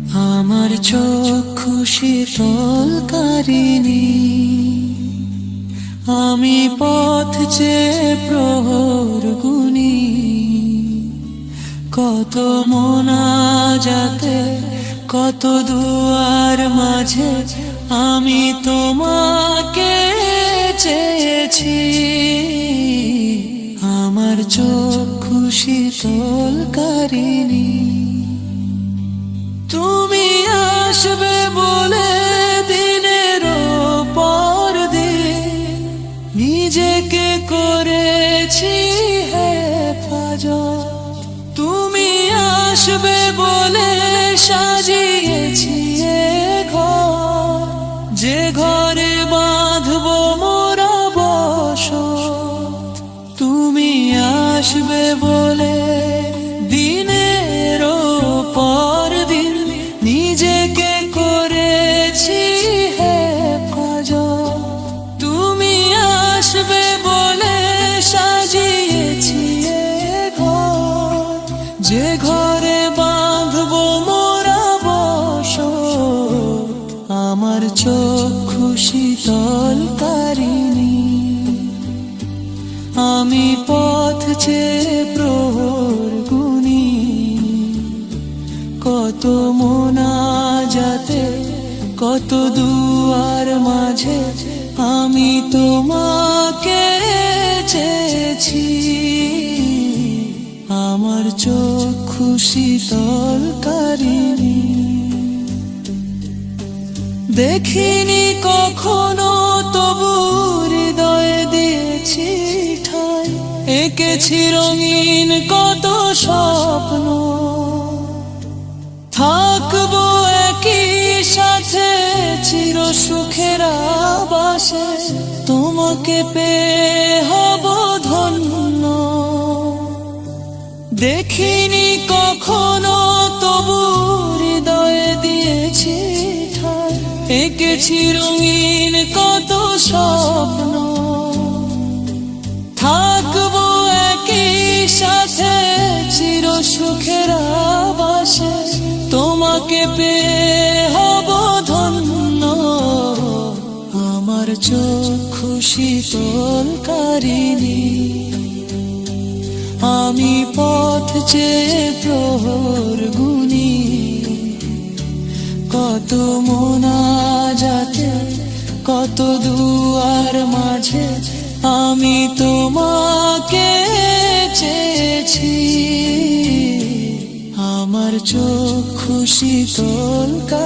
আমার চক্ষু শীতলকারিণী, আমি পথ চেয়ে প্রহর গুনি। কত মোনাজাতে, কত দুয়ার মাঝে আমি তোমাকে চেয়েছি। আমার চক্ষু শীতলকারিণী, তুমি আসবে বলে দিনের পর দিন নিজেকে করেছি হেফাজত। তুমি আসবে বলে সাজিয়েছি এ ঘর, যে ঘরে বাঁধবো মোরা বসত। তুমি আসবে বলে দিনের পর দিন নিজেকে করেছি হেফাজত। তুমি আসবে বলে সাজিয়েছি এ ঘর, যে ঘরে বাঁধবো মোরা বসত। আমার চক্ষু শীতলকারিণী, আমি পথ চেয়ে প্রহর গুনি। কত মোনাজাতে, কত দুয়ার মাঝে আমি তোমাকে চেয়েছি। আমার চক্ষু শীতলকারিণী, দেখিনি কখনো তবু হৃদয়ে দিয়েছি ঠাই। এঁকেছি রঙিন কত স্বপ্ন, থাকবো একই সাথে চির সুখের আবাসে। তোমাকে পেয়ে হব ধন্য, দেখিনি কখনো তবু হৃদয়ে দিয়েছি ঠাই। এঁকেছি রঙিন কত স্বপ্ন, থাকবো একই সাথে চির সুখের আবাসে। তোমাকে পেয়ে হব ধন্য, আমার চক্ষু শীতলকারিণী। আমি পথ চেয়ে প্রহর গুনি, কত মোনাজাতে, কত দুয়ার মাঝে আমি তোমাকে চেয়েছি। আমার চক্ষু শীতলকারিণী।